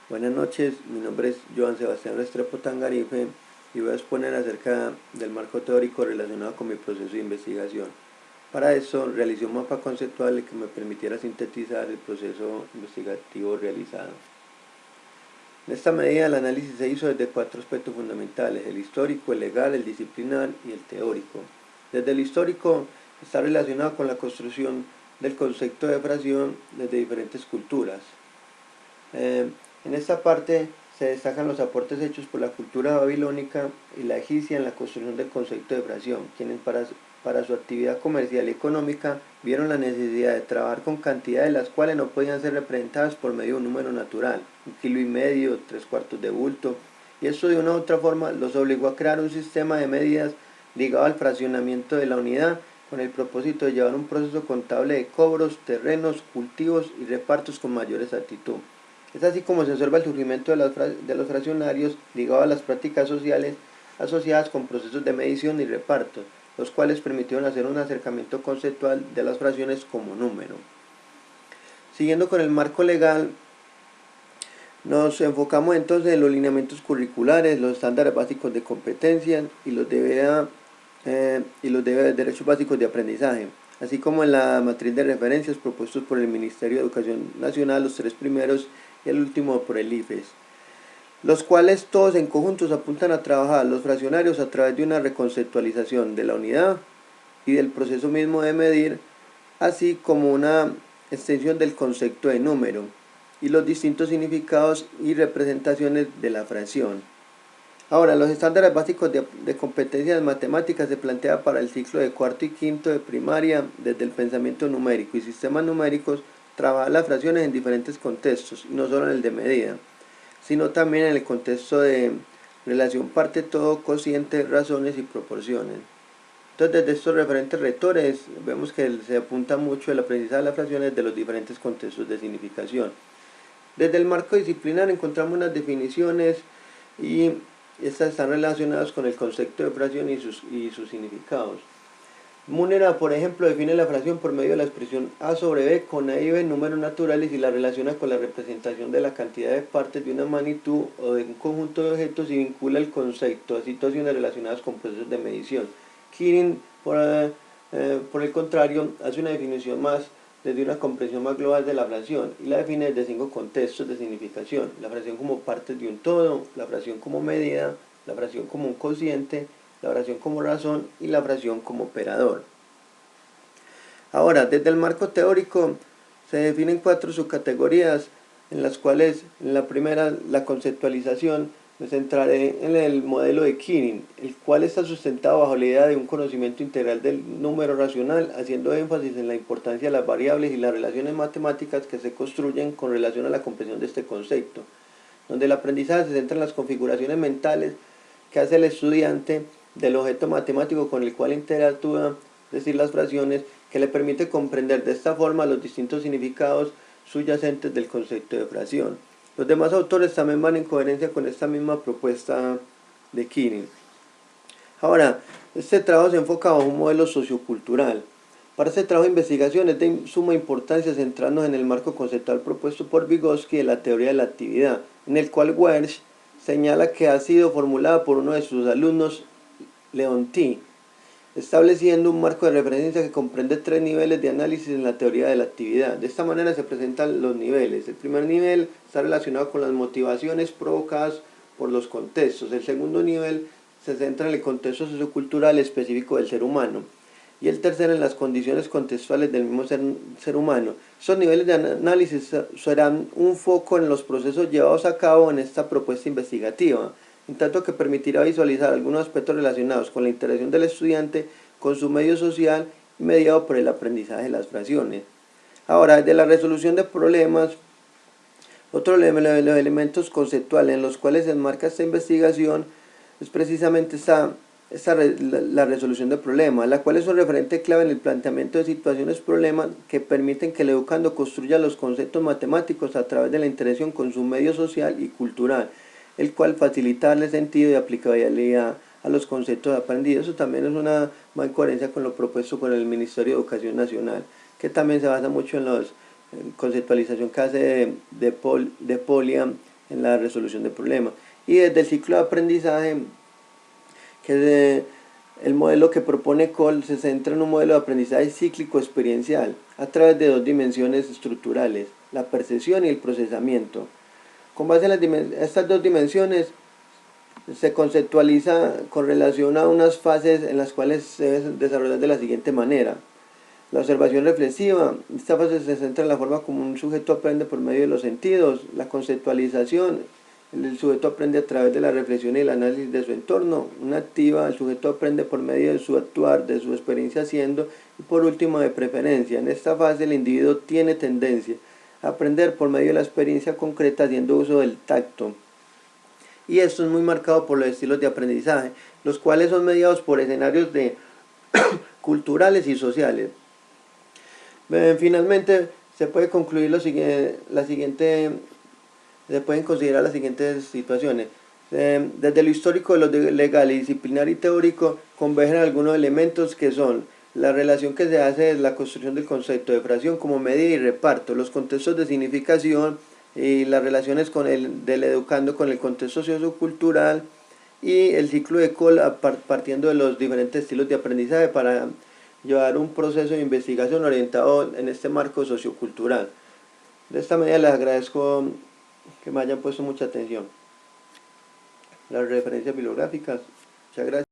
Buenas noches, mi nombre es Joan Sebastián Restrepo Tangarife y voy a exponer acerca del marco teórico relacionado con mi proceso de investigación. Para eso realicé un mapa conceptual que me permitiera sintetizar el proceso investigativo realizado. En esta medida el análisis se hizo desde 4 aspectos fundamentales: el histórico, el legal, el disciplinar y el teórico. Desde el histórico está relacionado con la construcción del concepto de fracción desde diferentes culturas. En esta parte se destacan los aportes hechos por la cultura babilónica y la egipcia en la construcción del concepto de fracción, quienes para su actividad comercial y económica vieron la necesidad de trabajar con cantidades las cuales no podían ser representadas por medio de un número natural, 1,5 kg, 3/4 de bulto, y esto de una u otra forma los obligó a crear un sistema de medidas ligado al fraccionamiento de la unidad con el propósito de llevar un proceso contable de cobros, terrenos, cultivos y repartos con mayor exactitud. Es así como se observa el surgimiento de los fraccionarios ligados a las prácticas sociales asociadas con procesos de medición y reparto, los cuales permitieron hacer un acercamiento conceptual de las fracciones como número. Siguiendo con el marco legal, nos enfocamos entonces en los lineamientos curriculares, los estándares básicos de competencia y los derechos básicos de aprendizaje, así como en la matriz de referencias propuestos por el Ministerio de Educación Nacional, los 3 primeros y el último por el IFES, los cuales todos en conjuntos apuntan a trabajar los fraccionarios a través de una reconceptualización de la unidad y del proceso mismo de medir, así como una extensión del concepto de número y los distintos significados y representaciones de la fracción. Ahora, los estándares básicos de competencias matemáticas se plantea para el ciclo de cuarto y quinto de primaria desde el pensamiento numérico y sistemas numéricos. Trabajar las fracciones en diferentes contextos, y no solo en el de medida, sino también en el contexto de relación parte-todo, cociente, razones y proporciones. Entonces, desde estos referentes rectores, vemos que se apunta mucho el aprendizaje de las fracciones de los diferentes contextos de significación. Desde el marco disciplinar encontramos unas definiciones y estas están relacionadas con el concepto de fracción y sus significados. Múnera, por ejemplo, define la fracción por medio de la expresión A sobre B con A y B números naturales y la relaciona con la representación de la cantidad de partes de una magnitud o de un conjunto de objetos y vincula el concepto a situaciones relacionadas con procesos de medición. Kirin, por el contrario, hace una definición más desde una comprensión más global de la fracción y la define desde 5 contextos de significación: la fracción como parte de un todo, la fracción como medida, la fracción como un cociente, la fracción como razón y la fracción como operador. Ahora, desde el marco teórico se definen 4 subcategorías, en las cuales en la primera, la conceptualización, me centraré en el modelo de Kirin, el cual está sustentado bajo la idea de un conocimiento integral del número racional, haciendo énfasis en la importancia de las variables y las relaciones matemáticas que se construyen con relación a la comprensión de este concepto, donde el aprendizaje se centra en las configuraciones mentales que hace el estudiante del objeto matemático con el cual interactúa, es decir, las fracciones, que le permite comprender de esta forma los distintos significados subyacentes del concepto de fracción. Los demás autores también van en coherencia con esta misma propuesta de Kirin. Ahora, este trabajo se enfoca bajo un modelo sociocultural. Para este trabajo de investigación es de suma importancia centrarnos en el marco conceptual propuesto por Vygotsky de la teoría de la actividad, en el cual Welch señala que ha sido formulada por uno de sus alumnos, Leontief, estableciendo un marco de referencia que comprende 3 niveles de análisis en la teoría de la actividad. De esta manera se presentan los niveles. El primer nivel está relacionado con las motivaciones provocadas por los contextos. El segundo nivel se centra en el contexto sociocultural específico del ser humano. Y el tercero en las condiciones contextuales del mismo ser humano. Estos niveles de análisis serán un foco en los procesos llevados a cabo en esta propuesta investigativa, en tanto que permitirá visualizar algunos aspectos relacionados con la interacción del estudiante con su medio social mediado por el aprendizaje de las fracciones. Ahora, desde la resolución de problemas, otro de los elementos conceptuales en los cuales se enmarca esta investigación es precisamente la resolución de problemas, la cual es un referente clave en el planteamiento de situaciones problemas que permiten que el educando construya los conceptos matemáticos a través de la interacción con su medio social y cultural, el cual facilita darle sentido y aplicabilidad a los conceptos aprendidos. Eso también es una más coherencia con lo propuesto por el Ministerio de Educación Nacional, que también se basa mucho en la conceptualización que hace de Polian en la resolución de problemas. Y desde el ciclo de aprendizaje, que el modelo que propone Cole se centra en un modelo de aprendizaje cíclico experiencial a través de dos dimensiones estructurales, la percepción y el procesamiento. Con base en estas dos dimensiones se conceptualiza con relación a unas fases en las cuales se debe desarrollar de la siguiente manera. La observación reflexiva, esta fase se centra en la forma como un sujeto aprende por medio de los sentidos. La conceptualización, el sujeto aprende a través de la reflexión y el análisis de su entorno. Una activa, el sujeto aprende por medio de su actuar, de su experiencia haciendo. Y por último, de preferencia. En esta fase el individuo tiene tendencia a aprender por medio de la experiencia concreta haciendo uso del tacto. Y esto es muy marcado por los estilos de aprendizaje, los cuales son mediados por escenarios culturales y sociales. Finalmente, se puede concluir se pueden considerar las siguientes situaciones. Desde lo histórico, de lo legal y disciplinar y teórico, convergen algunos elementos que son la relación que se hace de la construcción del concepto de fracción como medida y reparto, los contextos de significación y las relaciones del educando con el contexto sociocultural y el ciclo de Cole partiendo de los diferentes estilos de aprendizaje para llevar un proceso de investigación orientado en este marco sociocultural. De esta manera les agradezco que me hayan puesto mucha atención. Las referencias bibliográficas, muchas gracias.